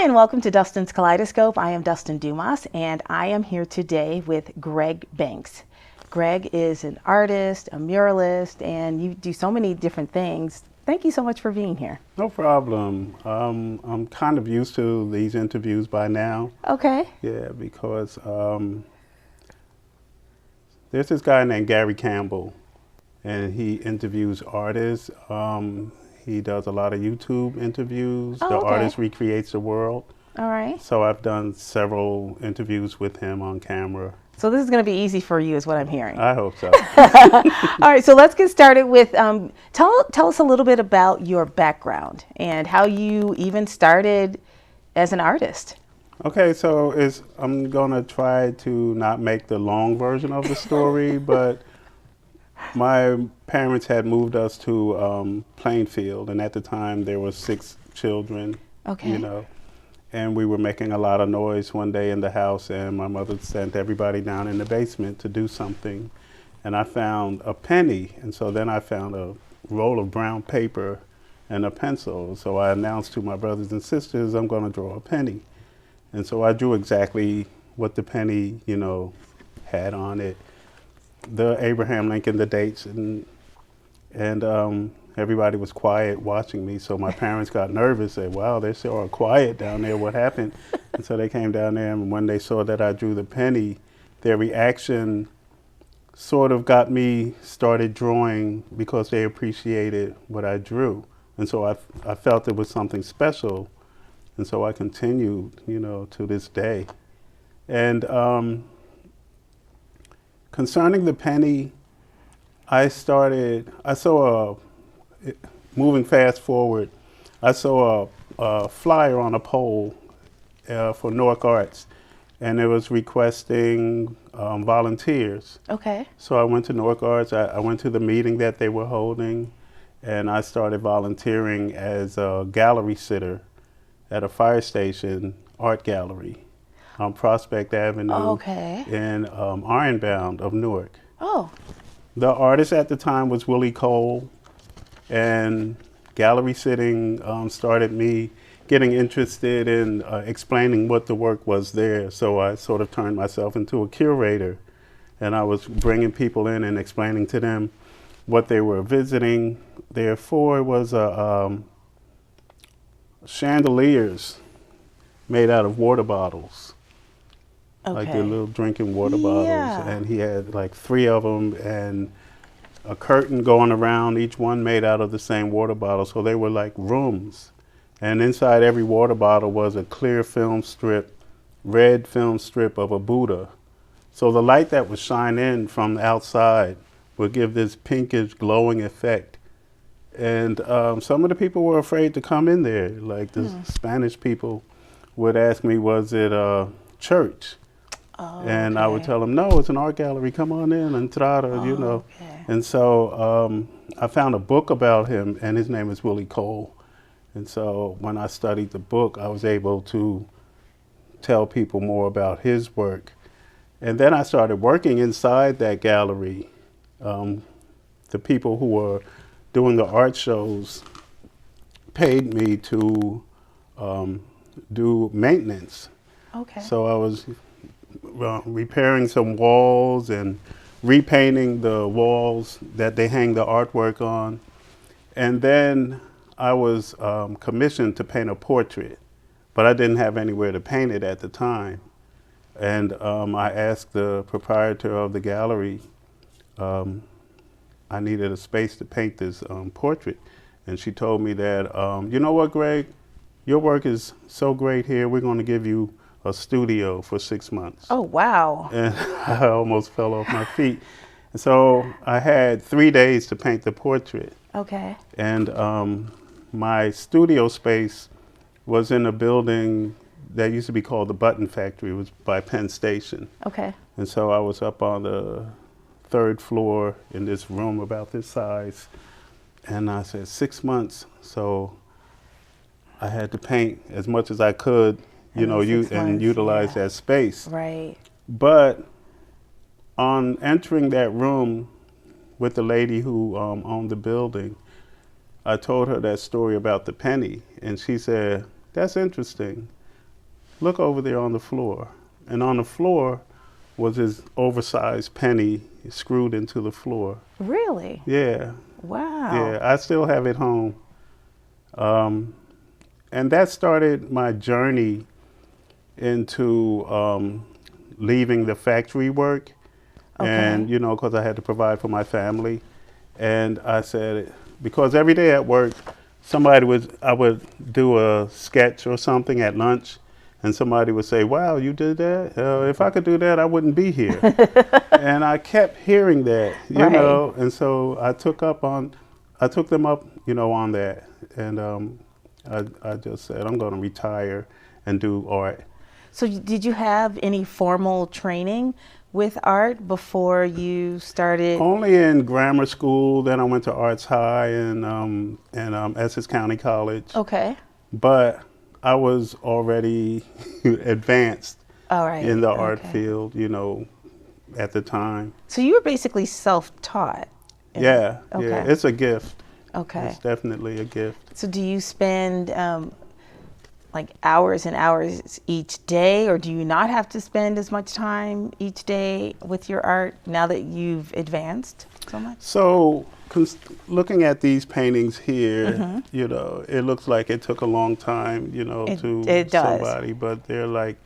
Hi, and welcome to Dustin's Kaleidoscope. I am Dustin Dumas, and I am here today with Gregg Banks. Gregg is an artist, a muralist, and you do so many different things. Thank you so much for being here. No problem. I'm kind of used to these interviews by now. Okay. Yeah, because there's this guy named Gary Campbell, and he interviews artists. He does a lot of YouTube interviews. Oh, The okay. artist recreates the world. All right. So I've done several interviews with him on camera. So this is going to be easy for you, is what I'm hearing. I hope so. All right, so let's get started with tell us a little bit about your background and how you even started as an artist. Okay, so I'm gonna try to not make the long version of the story, but my parents had moved us to Plainfield, and at the time there were 6 children, Okay. you know, and we were making a lot of noise one day in the house, and my mother sent everybody down in the basement to do something, and I found a penny, and so then I found a roll of brown paper and a pencil. So I announced to my brothers and sisters, I'm going to draw a penny. And so I drew exactly what the penny, had on it. The Abraham Lincoln, the dates, and everybody was quiet watching me. So my parents got nervous, said, wow, they're so quiet down there, what happened? And so they came down there, and when they saw that I drew the penny, their reaction sort of got me started drawing because they appreciated what I drew. And so I felt it was something special. And so I continued, to this day. And concerning the penny, moving fast forward, I saw a flyer on a pole for Newark Arts, and it was requesting volunteers. Okay. So I went to Newark Arts, I went to the meeting that they were holding, and I started volunteering as a gallery sitter at a fire station art gallery on Prospect Avenue Okay. in Ironbound of Newark. Oh. The artist at the time was Willie Cole, and gallery sitting started me getting interested in explaining what the work was there. So I sort of turned myself into a curator, and I was bringing people in and explaining to them what they were visiting. Therefore, it was chandeliers made out of water bottles, like the little drinking water bottles. And he had like 3 of them and a curtain going around, each one made out of the same water bottle. So they were like rooms. And inside every water bottle was a clear film strip, red film strip of a Buddha. So the light that would shine in from the outside would give this pinkish glowing effect. And some of the people were afraid to come in there. Like the Spanish people would ask me, was it a church? Oh, and I would tell them, no, it's an art gallery. Come on in, entrada, Okay. And so I found a book about him, and his name is Willie Cole. And so when I studied the book, I was able to tell people more about his work. And then I started working inside that gallery. The people who were doing the art shows paid me to do maintenance. Okay. So I was repairing some walls and repainting the walls that they hang the artwork on. And then I was commissioned to paint a portrait, but I didn't have anywhere to paint it at the time. And I asked the proprietor of the gallery, I needed a space to paint this portrait. And she told me that, you know what, Greg, your work is so great here, we're going to give you a studio for 6 months. Oh, wow. And I almost fell off my feet. And so I had 3 days to paint the portrait. Okay. And my studio space was in a building that used to be called the Button Factory. It was by Penn Station. Okay. And so I was up on the 3rd floor in this room about this size. And I said 6 months. So I had to paint as much as I could, and utilize that space. Right. But on entering that room with the lady who owned the building, I told her that story about the penny, and she said, that's interesting. look over there on the floor. And on the floor was his oversized penny screwed into the floor. Really? Yeah. Wow. Yeah, I still have it home. And that started my journey into leaving the factory work. Okay. And, you know, because I had to provide for my family. And I said, because every day at work, I would do a sketch or something at lunch, and somebody would say, wow, you did that? If I could do that, I wouldn't be here. And I kept hearing that, you know, and so I took them up, you know, on that. And I just said, I'm going to retire and do art. So did you have any formal training with art before you started? Only in grammar school. Then I went to Arts High and Essex County College. Okay. But I was already advanced All right. in the art field, you know, at the time. So you were basically self-taught. Yeah, Okay. yeah, it's a gift. Okay. It's definitely a gift. So do you spend like hours and hours each day, or do you not have to spend as much time each day with your art now that you've advanced so much? So looking at these paintings here, you know, it looks like it took a long time, you know, to somebody, but they're like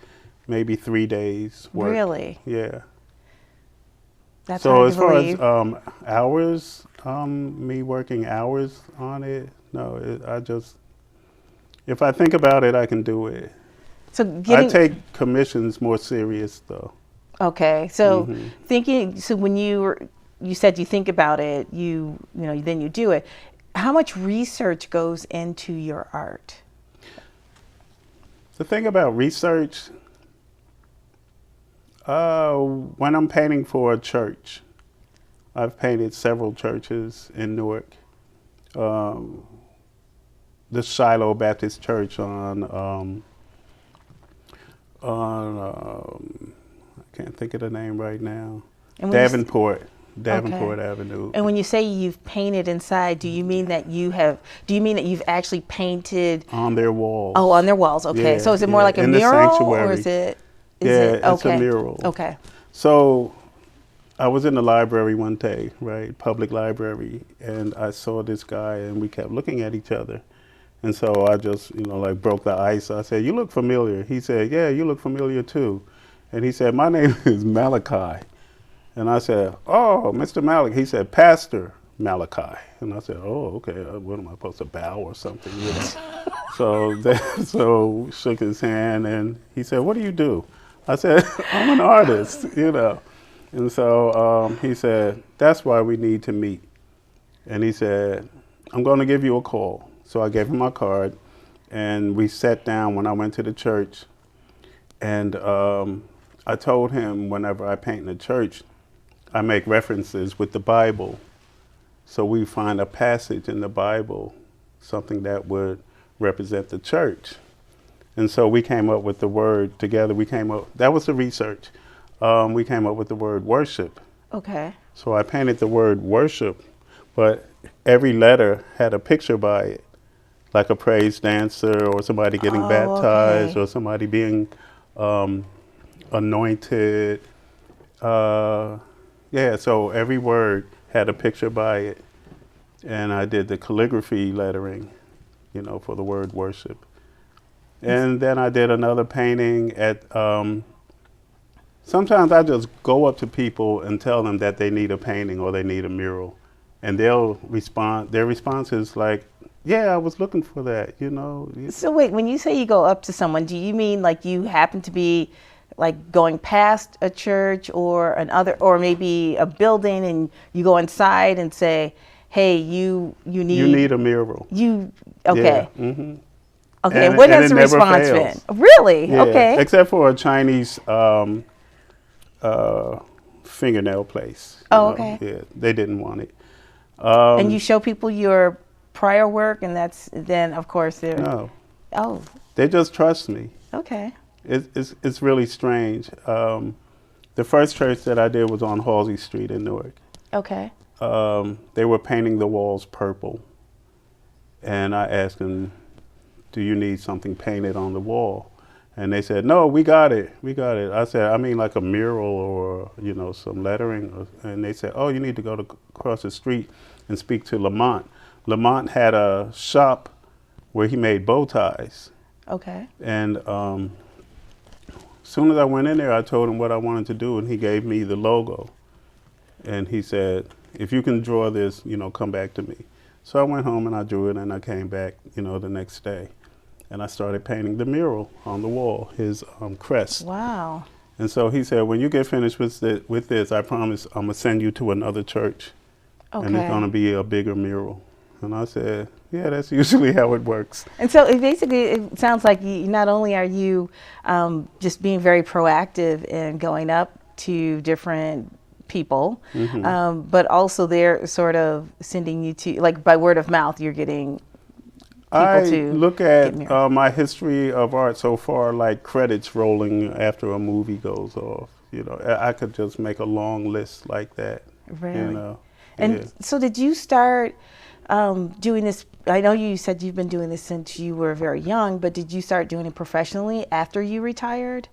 maybe 3 days work. Really? Yeah. That's so hard as to far believe. as hours, me working hours on it, no, if I think about it, I can do it. So I take commissions more serious though. Okay, so so when you said you think about it, you know, then you do it. How much research goes into your art? The thing about research, when I'm painting for a church, I've painted several churches in Newark. The Shiloh Baptist Church on I can't think of the name right now. Davenport Avenue. And when you say you've painted inside, do you mean that you've actually painted on their walls? Oh, on their walls. Okay. Yeah, so is it more like a in mural, the sanctuary. or is it? It's a mural. Okay. So I was in the library one day, right, public library, and I saw this guy, and we kept looking at each other. And so I just, you know, like broke the ice. I said, you look familiar. He said, yeah, you look familiar too. And he said, my name is Malachi. And I said, oh, Mr. Malik. He said, Pastor Malachi. And I said, oh, okay, what am I supposed to bow or something? You know? So shook his hand, and he said, what do you do? I said, I'm an artist, you know. And so he said, that's why we need to meet. And he said, I'm going to give you a call. So I gave him my card, and we sat down when I went to the church. And I told him whenever I paint in the church, I make references with the Bible. So we find a passage in the Bible, something that would represent the church. And so we came up with the word together. That was the research. We came up with the word worship. Okay. So I painted the word worship, but every letter had a picture by it, like a praise dancer or somebody getting baptized or somebody being anointed. So every word had a picture by it. And I did the calligraphy lettering, you know, for the word worship. And then I did another painting at, sometimes I just go up to people and tell them that they need a painting or they need a mural. And they'll respond, their response is like, yeah, I was looking for that, you know. So wait, when you say you go up to someone, do you mean like you happen to be like going past a church or or maybe a building, and you go inside and say, hey, you need a mural. Okay. Yeah. Mm-hmm. Okay, and what has the response been? Really? Yeah, okay. Except for a Chinese fingernail place. Okay. Yeah, they didn't want it. And you show people your prior work, and then of course they're... No. Oh. They just trust me. Okay. It's really strange. The first church that I did was on Halsey Street in Newark. Okay. They were painting the walls purple. And I asked them, do you need something painted on the wall? And they said, no, we got it. We got it. I said, I mean like a mural or, you know, some lettering. And they said, oh, you need to go across the street and speak to Lamont. Lamont had a shop where he made bow ties. Okay. And as soon as I went in there, I told him what I wanted to do, and he gave me the logo. And he said, if you can draw this, you know, come back to me. So I went home and I drew it, and I came back, you know, the next day. And I started painting the mural on the wall, his crest. Wow. And so he said, when you get finished with this, I promise I'm going to send you to another church. Okay. And it's going to be a bigger mural. And I said, yeah, that's usually how it works. And so it sounds like not only are you just being very proactive in going up to different people, but also they're sort of sending you to, like by word of mouth, you're getting I to look at my history of art so far like credits rolling after a movie goes off. You know, I could just make a long list like that. Really? You know? And so did you start doing this? I know you said you've been doing this since you were very young, but did you start doing it professionally after you retired?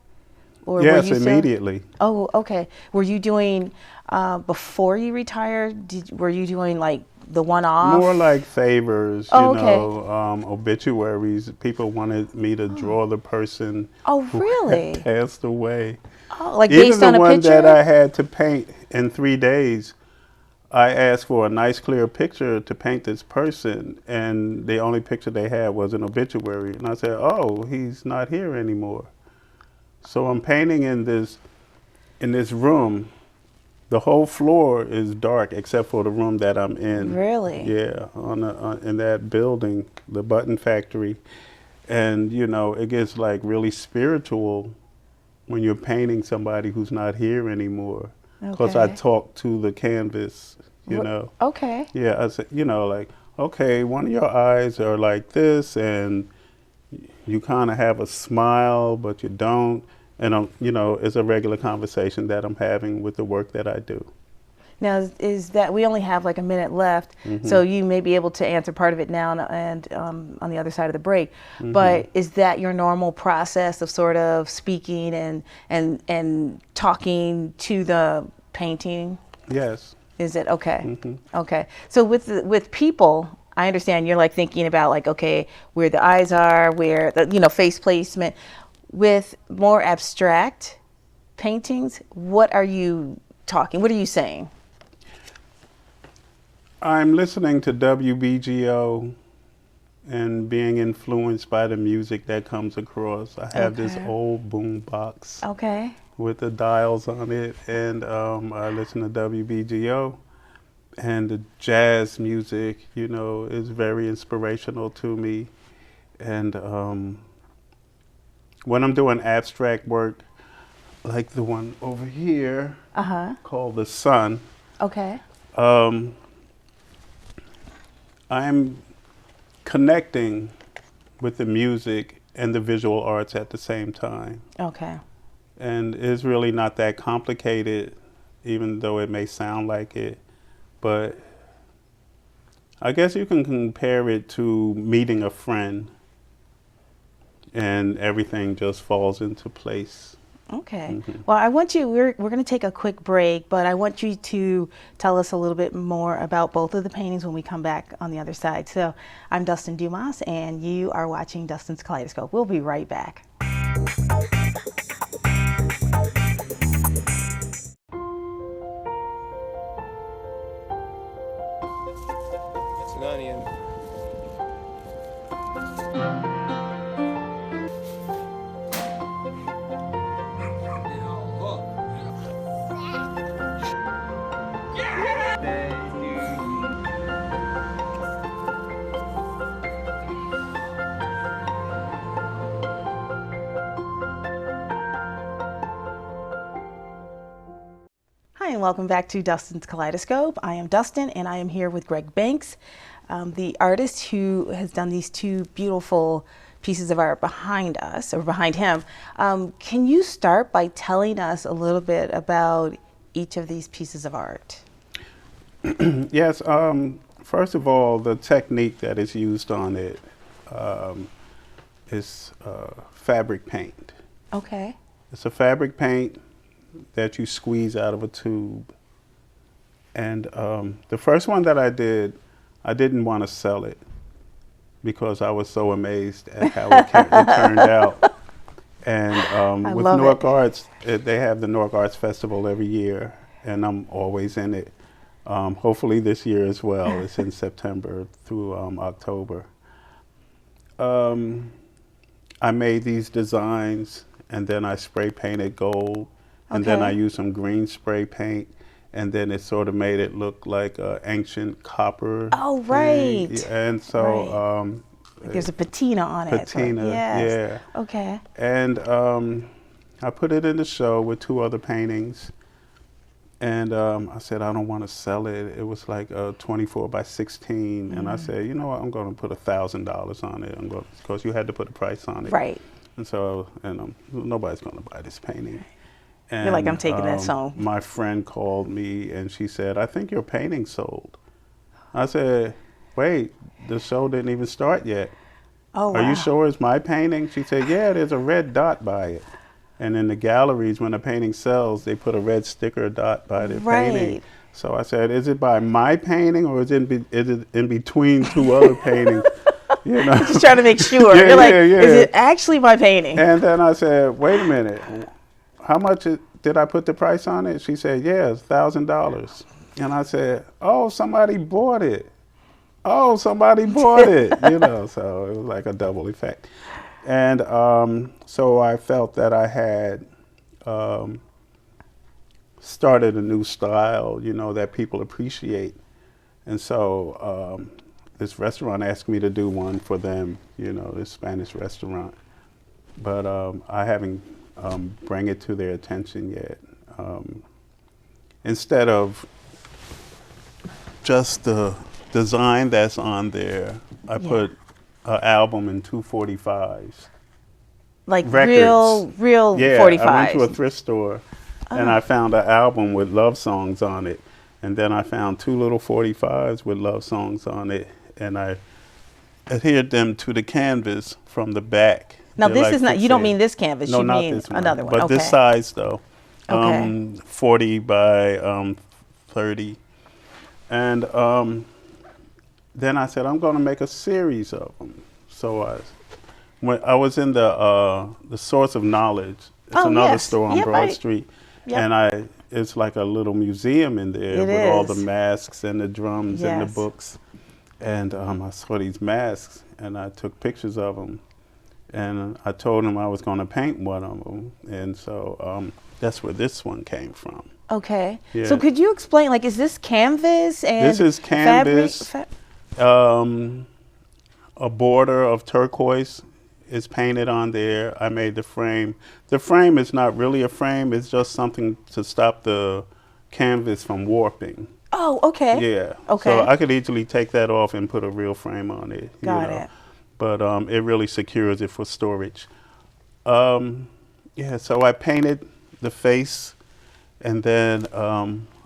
Or yes, were you immediately. Oh, okay. Were you doing before you retired? Were you doing like the one-off? More like favors, Oh, you okay. know, obituaries. People wanted me to draw the person who had passed away. Oh, like Even based the on a one picture? that I had to paint in 3 days, I asked for a nice clear picture to paint this person, and the only picture they had was an obituary. And I said, oh, he's not here anymore. So I'm painting in this room. The whole floor is dark except for the room that I'm in. Really? Yeah, in that building, the Button Factory. And, you know, it gets like really spiritual when you're painting somebody who's not here anymore. Because I talk to the canvas, you know. Okay. Yeah, I said, you know, like, okay, one of your eyes are like this, and you kind of have a smile, but you don't. And, you know, it's a regular conversation that I'm having with the work that I do. Now, is that, we only have like a minute left, so you may be able to answer part of it now and on the other side of the break. But is that your normal process of sort of speaking and talking to the painting? Yes. Is it? Okay. Okay. So with people, I understand you're like thinking about like, okay, where the eyes are, where the, you know, face placement. With more abstract paintings, what are you talking? What are you saying? I'm listening to WBGO and being influenced by the music that comes across. I have this old boom box with the dials on it, and I listen to WBGO, and the jazz music, you know, is very inspirational to me. And when I'm doing abstract work, like the one over here, called The Sun, I'm connecting with the music and the visual arts at the same time. Okay. And it's really not that complicated, even though it may sound like it. But I guess you can compare it to meeting a friend, and everything just falls into place. Okay. Well, I want you, we're going to take a quick break, but I want you to tell us a little bit more about both of the paintings when we come back on the other side. So I'm Dustin Dumas, and you are watching Dustin's Kaleidoscope. We'll be right back. It's an onion. Hi, and welcome back to Dustin's Kaleidoscope. I am Dustin, and I am here with Gregg Banks, the artist who has done these two beautiful pieces of art behind us, or behind him. Can you start by telling us a little bit about each of these pieces of art? Yes. First of all, the technique that is used on it is fabric paint. Okay. It's a fabric paint that you squeeze out of a tube. And the first one that I did, I didn't want to sell it because I was so amazed at how it turned out. And with Newark Arts, they have the Newark Arts Festival every year, and I'm always in it. Hopefully this year as well. It's in September through October. I made these designs, and then I spray painted gold, and then I used some green spray paint, and then it sort of made it look like ancient copper. Oh, right. Thing. And so there's a patina on it. Patina, yeah. Okay. And I put it in the show with 2 other paintings. And I said, I don't want to sell it. It was like 24 by 16. And I said, you know what, I'm going to put $1,000 on it. Because you had to put a price on it. Right. And so, nobody's going to buy this painting. And, you're like, I'm taking this home. My friend called me and she said, I think your painting sold. I said, wait, the show didn't even start yet. Oh, wow. Are you sure it's my painting? She said, yeah, there's a red dot by it. And in the galleries, when a painting sells, they put a red sticker dot by the painting. So I said, is it by my painting or is it in between 2 other paintings? You know? Just trying to make sure. You're like, is it actually my painting? And then I said, wait a minute. How much did I put the price on it? She said, yeah, it's $1,000. And I said, oh, somebody bought it. Oh, somebody bought it. You know, so it was like a double effect. And so I felt that I had started a new style, you know, that people appreciate. And so this restaurant asked me to do one for them, you know, this Spanish restaurant. But I haven't bring it to their attention yet. Instead of just the design that's on there, I put an album in 245s. Like records. real yeah, 45s. I went to a thrift store and I found an album with love songs on it. And then I found 2 little 45s with love songs on it. And I adhered them to the canvas from the back. Now this is not, you don't mean this canvas, no, you not mean this one, another one. but this size though. Okay. 40 by 30. And then I said, I'm going to make a series of them. So when I was in the Source of Knowledge, it's another store on Broad Street, and it's like a little museum in there with all the masks and the drums and the books. And I saw these masks, and I took pictures of them, and I told them I was going to paint one of them, and so that's where this one came from. Okay. Yeah. So could you explain, like, is this canvas and this is canvas. A border of turquoise is painted on there. I made the frame. The frame is not really a frame. It's just something to stop the canvas from warping. Oh, okay. Yeah. Okay. So I could easily take that off and put a real frame on it. Got it. But it really secures it for storage. Yeah, so I painted the face, and then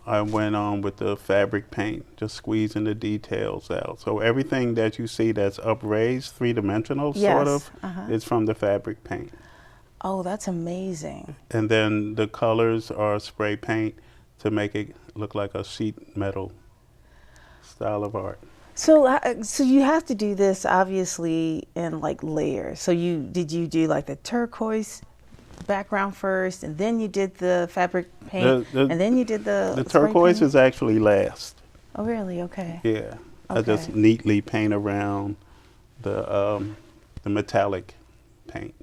I went on with the fabric paint, just squeezing the details out. So everything that you see that's upraised, 3-dimensional sort of, is from the fabric paint. Oh, that's amazing. And then the colors are spray paint to make it look like a sheet metal style of art. So, so you have to do this obviously in like layers. So did you do like the turquoise background first, and then you did the fabric paint, and then you did the turquoise is actually last. Oh, really? Okay. Yeah, okay. I just neatly paint around the metallic paint.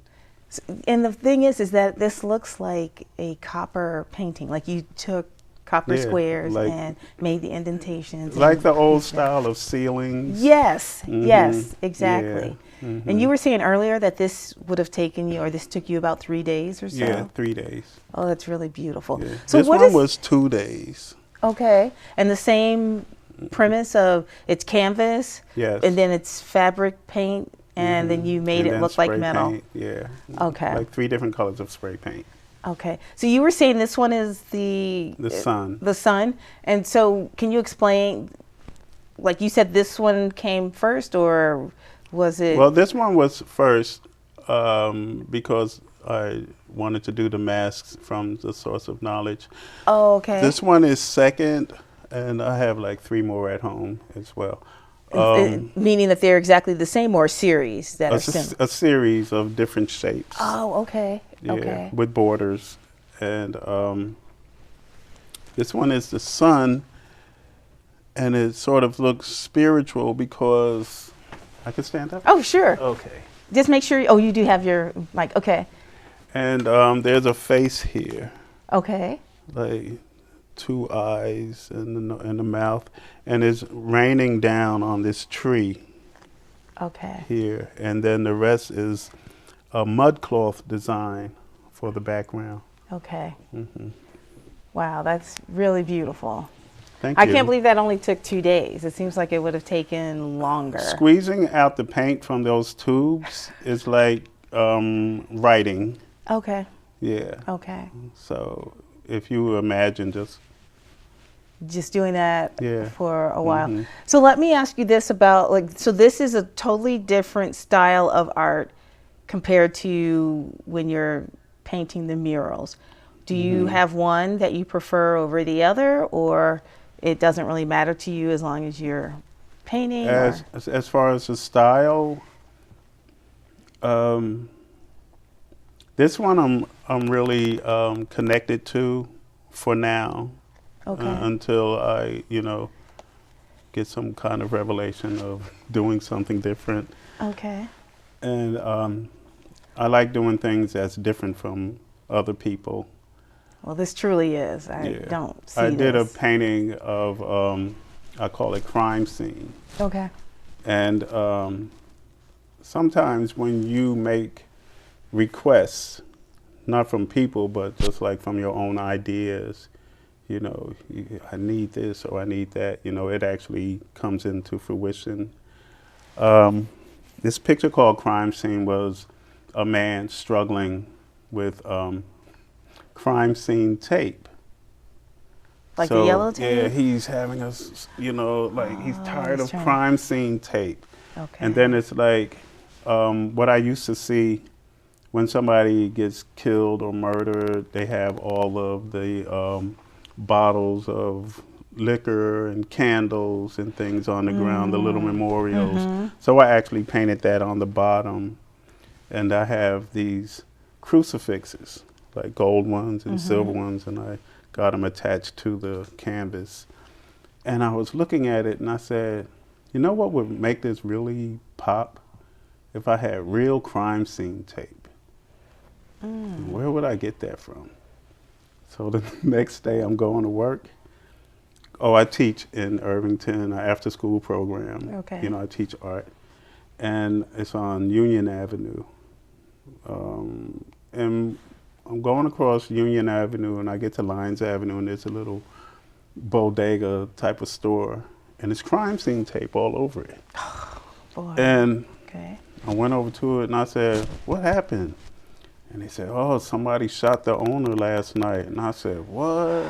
So, and the thing is that this looks like a copper painting. Like you took copper squares and made the indentations. Like the old style of ceilings. Yes, yes, exactly. Yeah. And you were saying earlier that this would have taken you, or this took you about 3 days or so? Yeah, 3 days. Oh, that's really beautiful. Yeah. So this one was 2 days. Okay. And the same premise of it's canvas, and then it's fabric paint, and then you made it look like metal. Paint. Yeah. Okay. Like 3 different colors of spray paint. Okay. So you were saying this one is the sun. The sun. And so can you explain, like you said this one came first, or was it? Well, this one was first. because I wanted to do the masks from the source of knowledge. Oh, okay. This one is second, and I have like 3 more at home as well. Meaning that they're exactly the same, or a series that are A similar? a series of different shapes. Oh, okay. Yeah, Okay. with borders. And this one is the sun, and it sort of looks spiritual because I can stand up. Oh, sure. Okay. Just make sure. Oh, you do have your mic. Okay. And there's a face here, Okay. like 2 eyes and the mouth, and it's raining down on this tree Okay. here, and then the rest is a mud cloth design for the background. Okay. Wow, that's really beautiful. Thank I you. can't believe that only took 2 days. It seems like it would have taken longer. Squeezing out the paint from those tubes is like writing. Okay. Yeah. Okay. So if you imagine Just doing that Yeah. for a while. So let me ask you this about, like, so this is a totally different style of art compared to when you're painting the murals. Do you have one that you prefer over the other, or it doesn't really matter to you as long as you're painting? as far as the style, this one I'm really connected to for now. Okay. Until I, get some kind of revelation of doing something different. Okay. And I like doing things that's different from other people. Well, this truly is. I Yeah. don't see I did a this. painting of, I call it crime scene. Okay. And sometimes when you make requests, not from people, but just like from your own ideas, I need this or I need that, it actually comes into fruition. This picture called Crime Scene was a man struggling with crime scene tape. Like the yellow tape? Yeah, he's having like he's tired he's of crime scene tape. Okay. And then it's like what I used to see when somebody gets killed or murdered, they have all of the bottles of liquor and candles and things on the ground, the little memorials. So I actually painted that on the bottom, and I have these crucifixes, like gold ones and silver ones, and I got them attached to the canvas. And I was looking at it and I said, you know what would make this really pop? If I had real crime scene tape. Where would I get that from? So the next day I'm going to work. Oh, I teach in Irvington, an after school program. Okay. I teach art. And it's on Union Avenue. And I'm going across Union Avenue and I get to Lyons Avenue and there's a little bodega type of store. And it's crime scene tape all over it. Boy. And Okay. I went over to it and I said, what happened? And they said, oh, somebody shot the owner last night. And I said, what?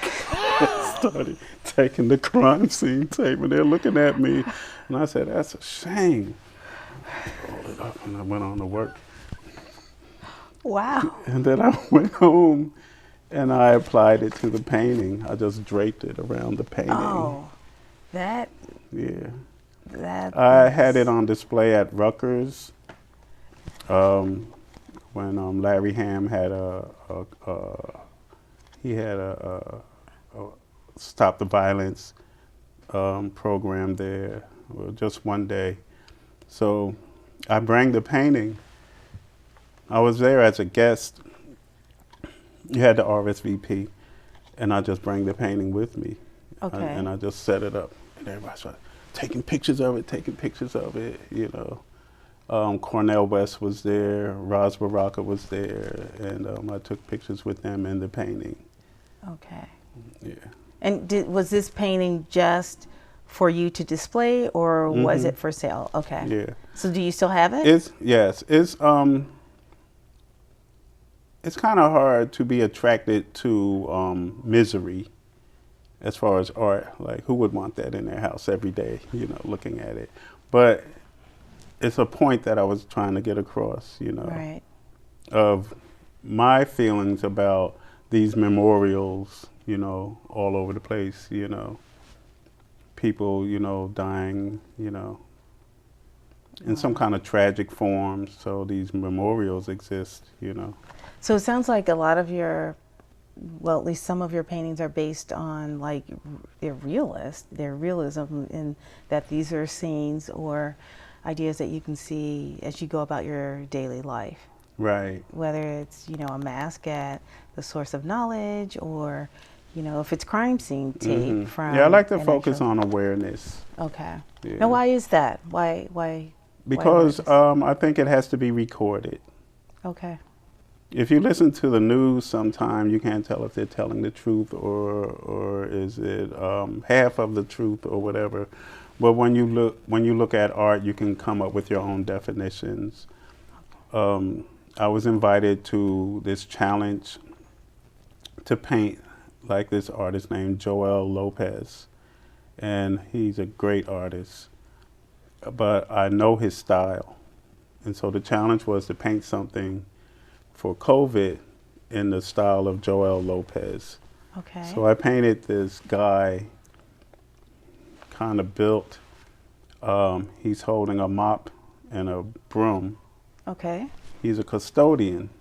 I started taking the crime scene tape and they're looking at me. And I said, that's a shame. I rolled it up and I went on to work. Wow. And then I went home and I applied it to the painting. I just draped it around the painting. Oh, that. Yeah. That. I had it on display at Rutgers when Larry Ham had a Stop the Violence program there, just one day. So I bring the painting. I was there as a guest. You had the RSVP, and I just bring the painting with me. Okay. And I just set it up, and everybody started taking pictures of it, Cornel West was there, Roz Baraka was there, and I took pictures with them in the painting. Okay. Yeah. And was this painting just for you to display, or was it for sale? Okay. Yeah. So do you still have it? It's kind of hard to be attracted to misery as far as art. Like, who would want that in their house every day, looking at it? But it's a point that I was trying to get across, you know, Right. of my feelings about these memorials, you know, all over the place, you know, people, you know, dying, you know, in some kind of tragic form. So these memorials exist, you know. So it sounds like a lot of your, well, at least some of your paintings are based on like they're realism in that these are scenes or ideas that you can see as you go about your daily life. Right. Whether it's, you know, a mask at the source of knowledge or, you know, if it's crime scene tape from. Yeah, I like to an focus actual. on awareness. Okay. Yeah. Now, why is that? Why? Because awareness? I think it has to be recorded. Okay. If you listen to the news sometime, you can't tell if they're telling the truth or is it half of the truth or whatever. But when you look at art, you can come up with your own definitions. I was invited to this challenge to paint like this artist named Joel Lopez, and he's a great artist, but I know his style. And so the challenge was to paint something for COVID in the style of Joel Lopez. Okay. So I painted this guy, kind of built. He's holding a mop and a broom. Okay. He's a custodian,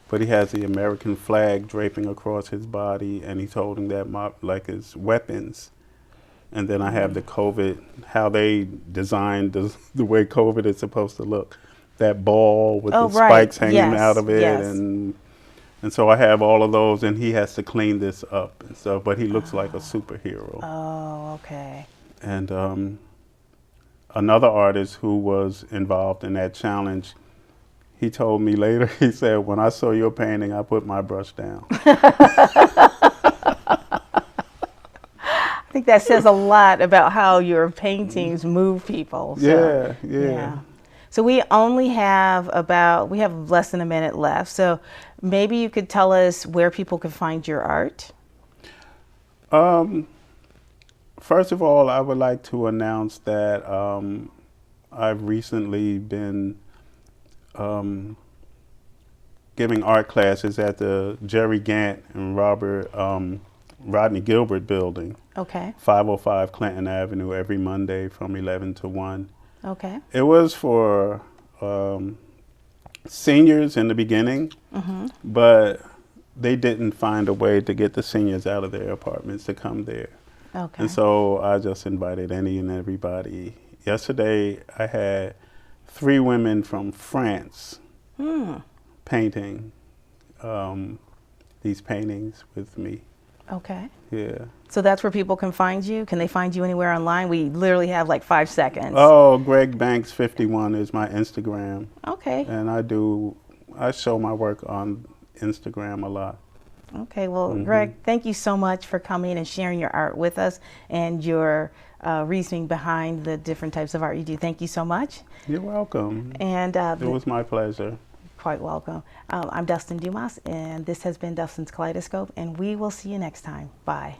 but he has the American flag draping across his body, and he's holding that mop like his weapons. And then I have the COVID, how they designed the way COVID is supposed to look. That ball with the spikes hanging out of it. Yes. And so I have all of those, and he has to clean this up and stuff, but he looks like a superhero. Oh, okay. And another artist who was involved in that challenge, he told me later, he said, when I saw your painting, I put my brush down. I think that says a lot about how your paintings move people. So, yeah. So we only have we have less than a minute left. So maybe you could tell us where people can find your art. First of all, I would like to announce that I've recently been giving art classes at the Jerry Gant and Rodney Gilbert building. Okay. 505 Clinton Avenue every Monday from 11 to 1. Okay. It was for seniors in the beginning, but they didn't find a way to get the seniors out of their apartments to come there. Okay. And so I just invited any and everybody. Yesterday I had 3 women from France painting these paintings with me. Okay. Yeah. So that's where people can find you? Can they find you anywhere online? We literally have like 5 seconds. Oh, Gregg Banks 51 is my Instagram. Okay. And I show my work on Instagram a lot. Okay, well, Gregg, thank you so much for coming and sharing your art with us and your reasoning behind the different types of art you do. Thank you so much. You're welcome. And it was my pleasure. Quite welcome. I'm Dustin Dumas, and this has been Dustin's Kaleidoscope, and we will see you next time. Bye.